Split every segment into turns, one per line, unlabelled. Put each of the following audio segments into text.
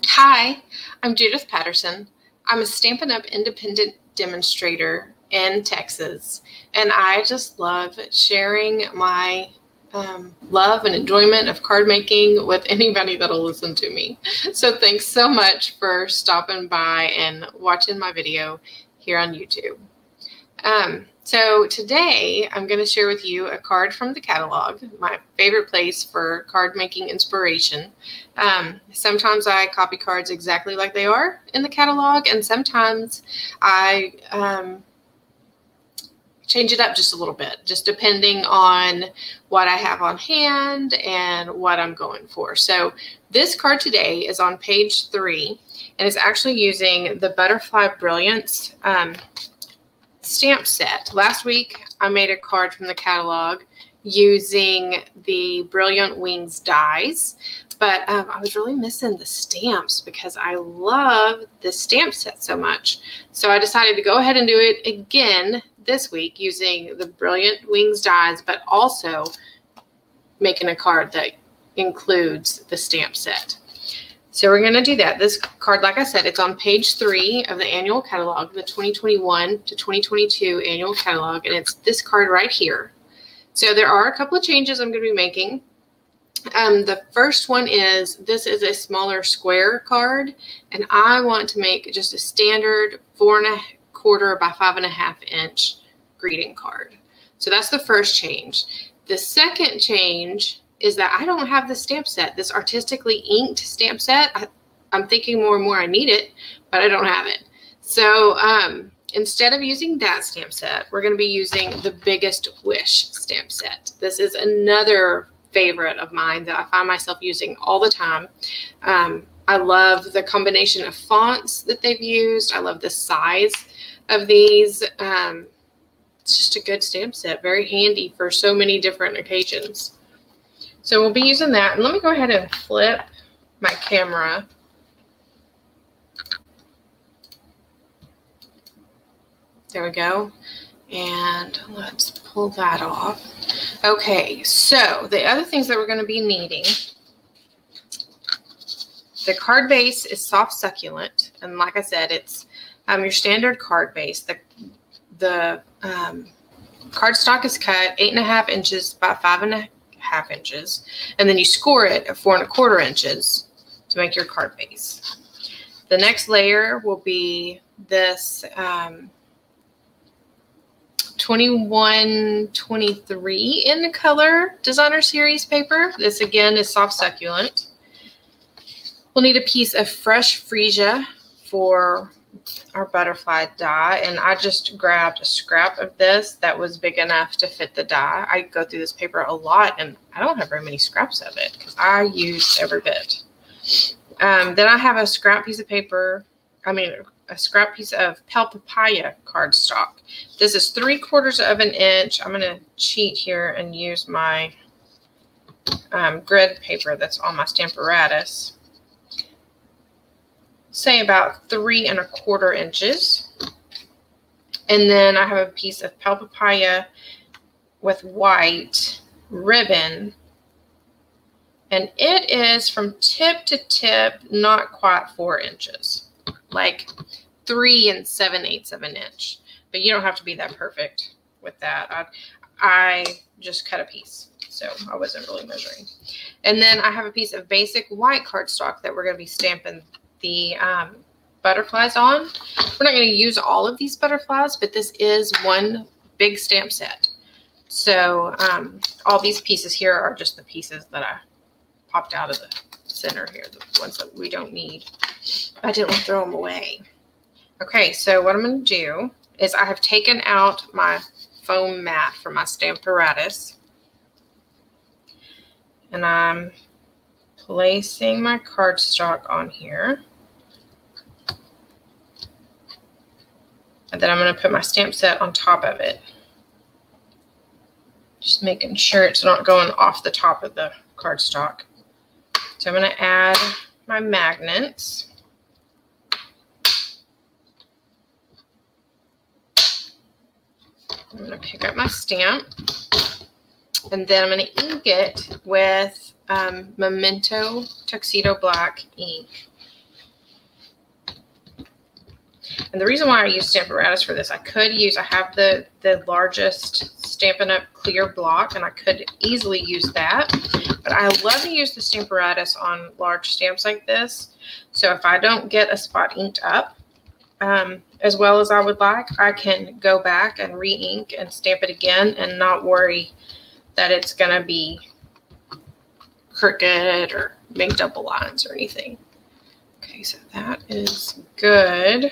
Hi, I'm Judith Patterson. I'm a Stampin' Up! Independent demonstrator in Texas, and I just love sharing my love and enjoyment of card making with anybody that'll listen to me. So thanks so much for stopping by and watching my video here on YouTube. So today I'm going to share with you a card from the catalog, my favorite place for card making inspiration. Sometimes I copy cards exactly like they are in the catalog, and sometimes I change it up just a little bit, just depending on what I have on hand and what I'm going for. So this card today is on page 3, and it's actually using the Butterfly Brilliance stamp set. Last week I made a card from the catalog using the Brilliant Wings dies, but I was really missing the stamps because I love this stamp set so much. So I decided to go ahead and do it again this week using the Brilliant Wings dies, but also making a card that includes the stamp set. So we're going to do that. This card, like I said, it's on page 3 of the annual catalog, the 2021 to 2022 annual catalog, and it's this card right here. So there are a couple of changes I'm going to be making. The first one is this is a smaller square card, and I want to make just a standard 4¼ by 5½ inch greeting card. So that's the first change. The second change is that I don't have the stamp set, this artistically inked stamp set. I'm thinking more and more I need it, but I don't have it. So instead of using that stamp set, we're going to be using the Biggest Wish stamp set. This is another favorite of mine that I find myself using all the time. I love the combination of fonts that they've used. I love the size of these. It's just a good stamp set, very handy for so many different occasions. So we'll be using that. And let me go ahead and flip my camera. There we go. And let's pull that off. Okay, so the other things that we're going to be needing, the card base is soft succulent. And like I said, it's your standard card base. The cardstock is cut 8½ inches by 5½ inches, and then you score it at 4¼ inches to make your card base. The next layer will be this 2123 in color designer series paper. This again is soft succulent. We'll need a piece of fresh freesia for our butterfly die, and I just grabbed a scrap of this that was big enough to fit the die. I go through this paper a lot, and I don't have very many scraps of it because I use every bit. Then I have a scrap piece of paper, a scrap piece of Pale Papaya cardstock. This is 3/4 inch. I'm going to cheat here and use my grid paper that's on my Stamparatus. Say about 3¼ inches. And then I have a piece of Pale Papaya with white ribbon. And it is from tip to tip, not quite 4 inches. Like 3 7/8 inch. But you don't have to be that perfect with that. I just cut a piece, so I wasn't really measuring. And then I have a piece of basic white cardstock that we're going to be stamping the butterflies on. We're not going to use all of these butterflies, but this is one big stamp set. So all these pieces here are just the pieces that I popped out of the center here, the ones that we don't need. I didn't want to throw them away. Okay, so what I'm going to do is I have taken out my foam mat from my Stamparatus, and I'm placing my cardstock on here. And then I'm going to put my stamp set on top of it. Just making sure it's not going off the top of the cardstock. So I'm going to add my magnets. I'm going to pick up my stamp. And then I'm going to ink it with Memento Tuxedo Black ink. And the reason why I use Stampin' Up for this, I have the largest Stampin' Up clear block, and I could easily use that. But I love to use the Stampin' Up on large stamps like this. So if I don't get a spot inked up as well as I would like, I can go back and re-ink and stamp it again and not worry that it's going to be crooked or make double lines or anything. Okay, so that is good.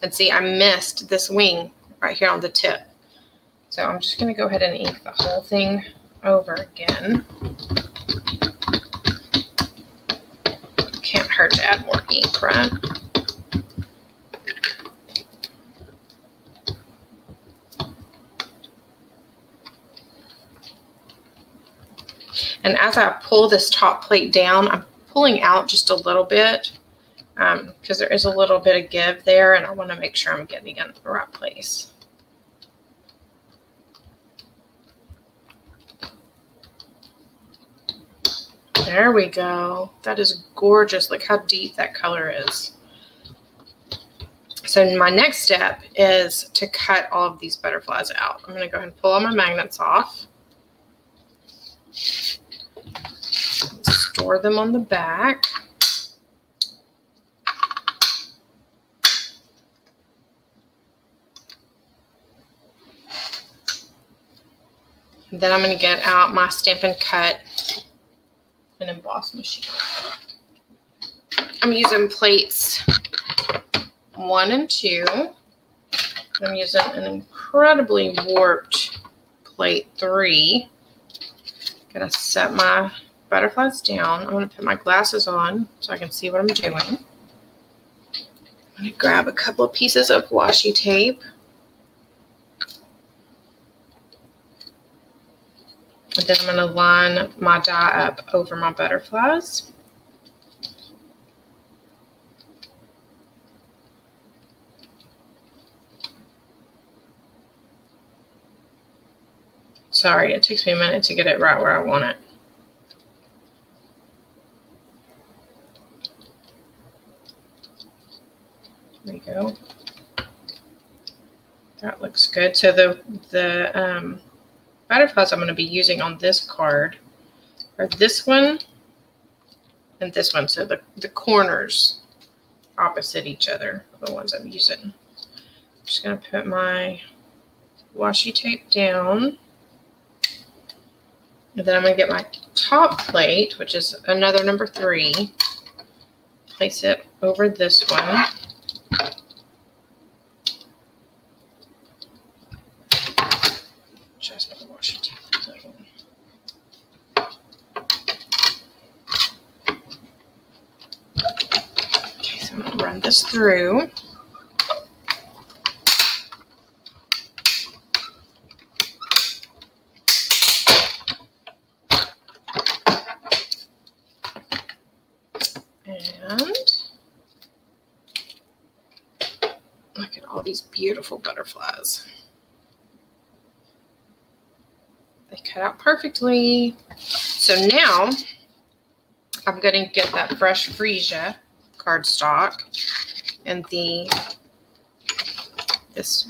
And see, I missed this wing right here on the tip. So I'm just going to go ahead and ink the whole thing over again. Can't hurt to add more ink, right? And as I pull this top plate down, I'm pulling out just a little bit because there is a little bit of give there, and I want to make sure I'm getting it in the right place. There we go. That is gorgeous. Look how deep that color is. So my next step is to cut all of these butterflies out. I'm going to go ahead and pull all my magnets off. Store them on the back. And then I'm going to get out my Stampin' Cut and emboss machine. I'm using plates 1 and 2. I'm using an incredibly warped plate 3. I'm going to set my butterflies down. I'm going to put my glasses on so I can see what I'm doing. I'm going to grab a couple of pieces of washi tape. And then I'm going to line my die up over my butterflies. Sorry, it takes me a minute to get it right where I want it. There we go. That looks good. So the butterflies I'm going to be using on this card are this one and this one. So the corners opposite each other are the ones I'm using. I'm just going to put my washi tape down. And then I'm going to get my top plate, which is another number 3. Place it over this one. Just put the washi tape. Okay, so I'm going to run this through. Look at all these beautiful butterflies. They cut out perfectly. So now I'm going to get that fresh freesia cardstock and this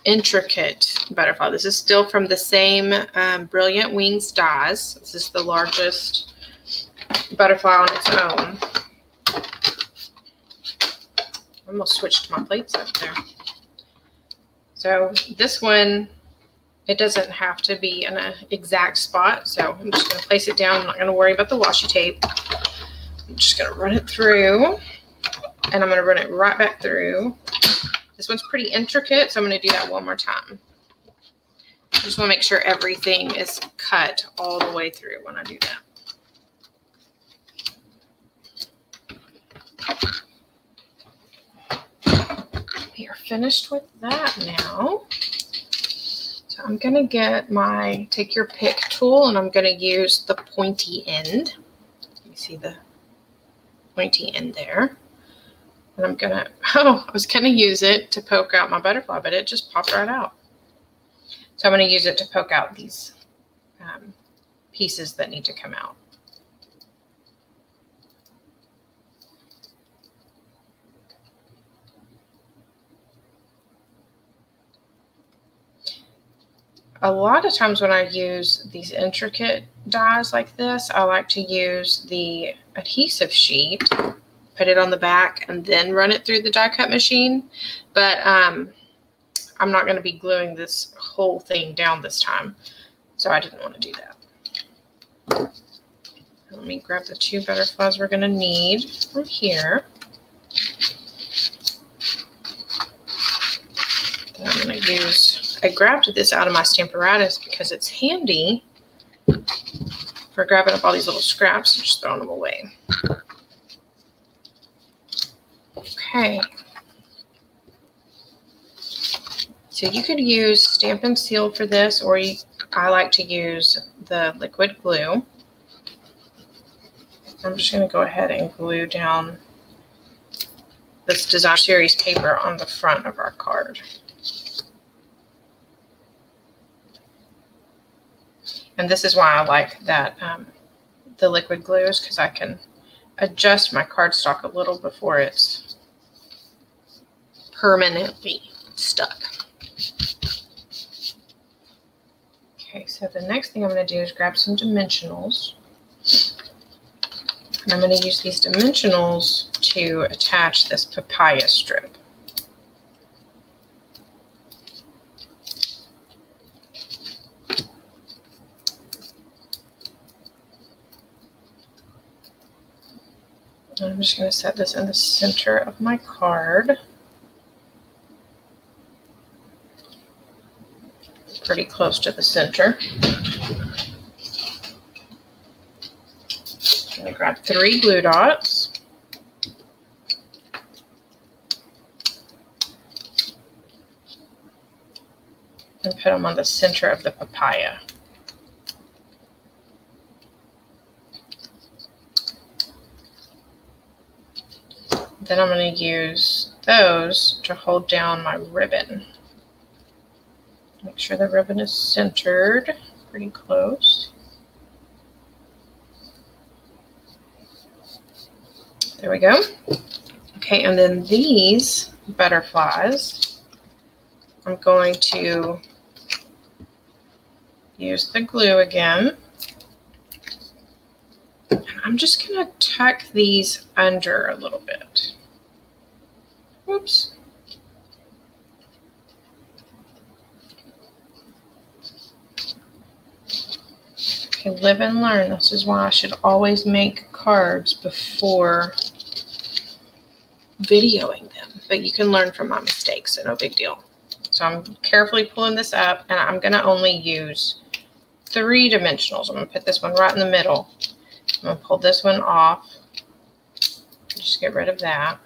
intricate butterfly. This is still from the same Brilliant Wings dies. This is the largest butterfly on its own. I almost switched my plates up there. So this one, it doesn't have to be in an exact spot. So I'm just going to place it down. I'm not going to worry about the washi tape. I'm just going to run it through. And I'm going to run it right back through. This one's pretty intricate, so I'm going to do that one more time. I just want to make sure everything is cut all the way through when I do that. We are finished with that now. So I'm going to get my take your pick tool, and I'm going to use the pointy end. You see the pointy end there. And I'm going to, I was going to use it to poke out my butterfly, but it just popped right out. So I'm going to use it to poke out these pieces that need to come out. a lot of times when I use these intricate dies like this, I like to use the adhesive sheet, put it on the back, and then run it through the die cut machine. But I'm not going to be gluing this whole thing down this time, so I didn't want to do that. Let me grab the 2 butterflies we're going to need from here. Then I'm going to use, I grabbed this out of my Stamparatus because it's handy for grabbing up all these little scraps and just throwing them away. Okay. So you could use Stampin' Seal for this, or I like to use the liquid glue. I'm just going to go ahead and glue down this Design Series paper on the front of our card. And this is why I like that the liquid glue, is because I can adjust my cardstock a little before it's permanently stuck. Okay, so the next thing I'm going to do is grab some dimensionals. And I'm going to use these dimensionals to attach this papaya strip. And I'm just going to set this in the center of my card. Pretty close to the center. I'm going to grab 3 glue dots. And put them on the center of the papaya. Then I'm going to use those to hold down my ribbon. Make sure the ribbon is centered, pretty close. There we go. Okay, and then these butterflies, I'm going to use the glue again. I'm just going to tuck these under a little bit. Whoops. Okay, live and learn. This is why I should always make cards before videoing them. But you can learn from my mistakes, so no big deal. So I'm carefully pulling this up, and I'm going to only use 3 dimensionals. I'm going to put this one right in the middle. I'm going to pull this one off. Just get rid of that.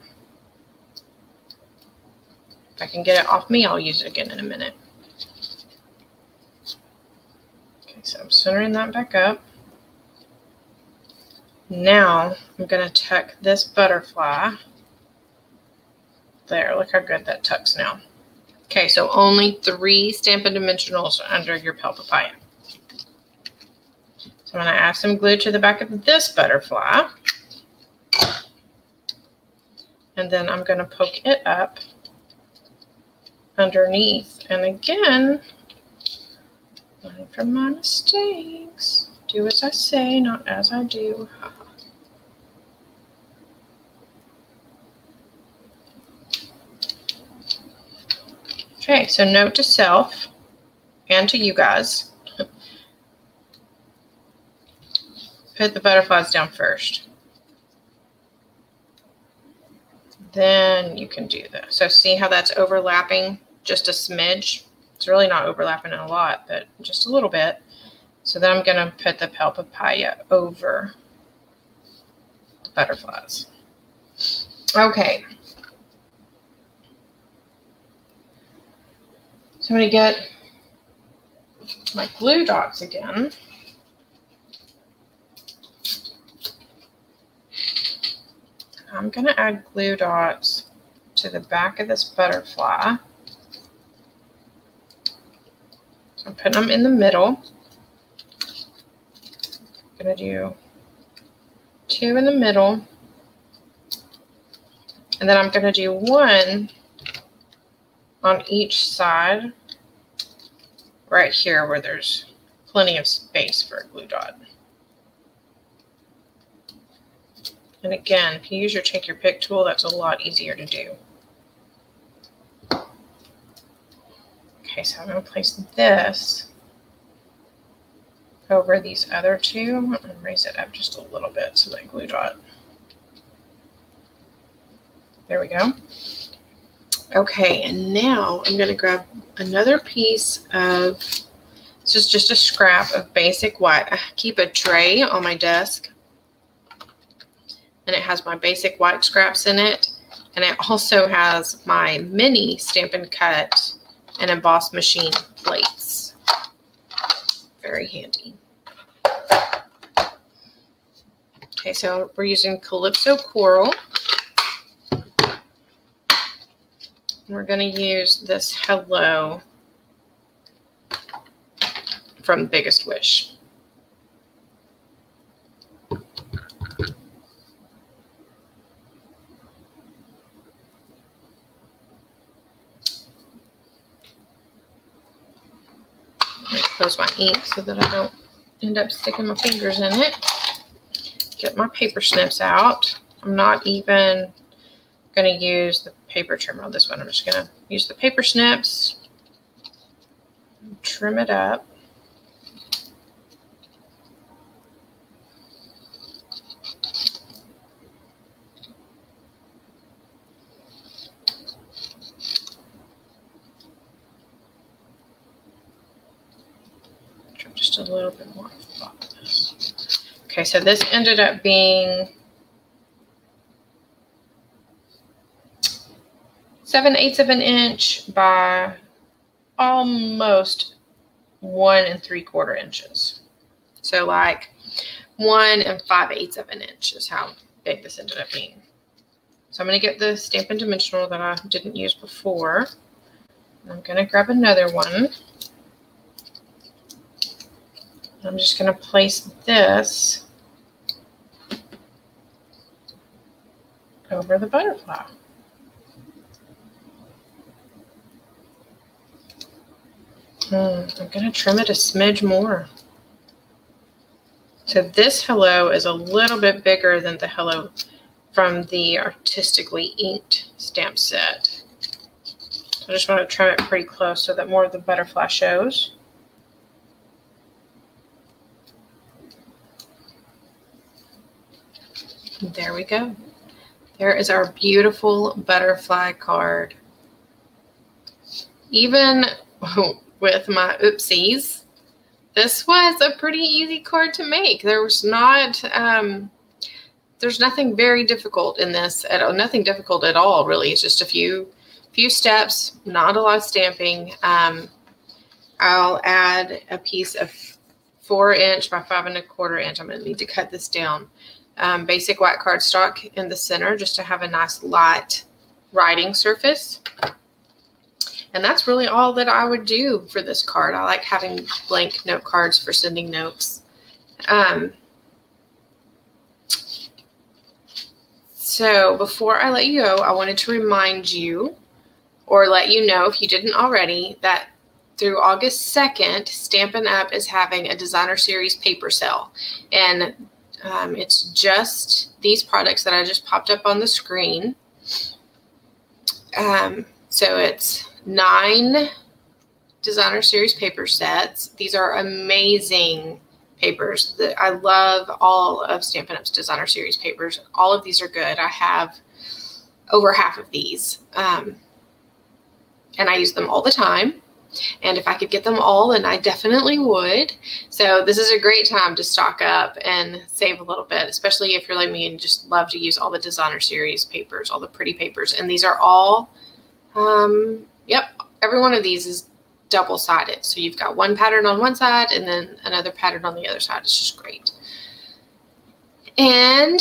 If I can get it off me, I'll use it again in a minute. Okay, so I'm centering that back up. Now I'm going to tuck this butterfly. There, look how good that tucks now. Okay, so only 3 Stampin' Dimensionals under your Pale Papaya. So I'm going to add some glue to the back of this butterfly. And then I'm going to poke it up underneath. And again, learn from my mistakes. Do as I say, not as I do. Okay, so note to self and to you guys, put the butterflies down first. Then you can do this. So see how that's overlapping just a smidge? It's really not overlapping a lot, but just a little bit. So then I'm going to put the Pale Papaya over the butterflies. Okay. So I'm going to get my glue dots again. I'm going to add glue dots to the back of this butterfly. So I'm putting them in the middle. I'm going to do 2 in the middle. And then I'm going to do 1 on each side right here where there's plenty of space for a glue dot. And again, if you use your take your pick tool, that's a lot easier to do. Okay, so I'm going to place this over these other two. I'm going to raise it up just a little bit so that glue dot. There we go. Okay, and now I'm going to grab another piece of, this is just a scrap of basic white. I keep a tray on my desk, and it has my basic white scraps in it, and it also has my mini Stampin' Cut and emboss machine plates. Very handy. Okay, so we're using Calypso Coral. We're going to use this Hello from Biggest Wish. Close my ink so that I don't end up sticking my fingers in it. Get my paper snips out. I'm not even going to use the paper trimmer on this one. I'm just going to use the paper snips, trim it up. Just a little bit more at the bottom of this. Okay, so this ended up being 7/8 of an inch by almost 1 3/4 inches. So like 1 5/8 of an inch is how big this ended up being. So I'm going to get the Stampin' Dimensional that I didn't use before. I'm going to grab another one. I'm just going to place this over the butterfly. I'm going to trim it a smidge more. So this Hello is a little bit bigger than the Hello from the Artistically Inked stamp set. So I just want to trim it pretty close so that more of the butterfly shows. There we go. There is our beautiful butterfly card. Even with my oopsies, this was a pretty easy card to make. There was not, there's nothing very difficult in this, nothing difficult at all, really. It's just a few steps, not a lot of stamping. I'll add a piece of 4 inch by 5 1/4 inch. I'm going to need to cut this down. Basic white cardstock in the center just to have a nice light writing surface. And that's really all that I would do for this card. I like having blank note cards for sending notes. So before I let you go, I wanted to remind you, or let you know if you didn't already, that through August 2nd, Stampin' Up! Is having a Designer Series paper sale. And it's just these products that I just popped up on the screen. So it's 9 Designer Series paper sets. These are amazing papers. I love all of Stampin' Up's Designer Series papers. All of these are good. I have over half of these. And I use them all the time. And if I could get them all, then I definitely would. So this is a great time to stock up and save a little bit, especially if you're like me and just love to use all the Designer Series papers, all the pretty papers. And these are all, yep, every one of these is double-sided. So you've got one pattern on one side and then another pattern on the other side. It's just great. And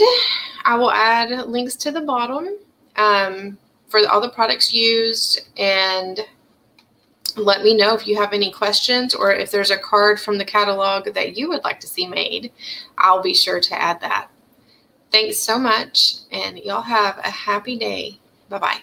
I will add links to the bottom for all the products used, and let me know if you have any questions or if there's a card from the catalog that you would like to see made. I'll be sure to add that. Thanks so much, and y'all have a happy day. Bye-bye.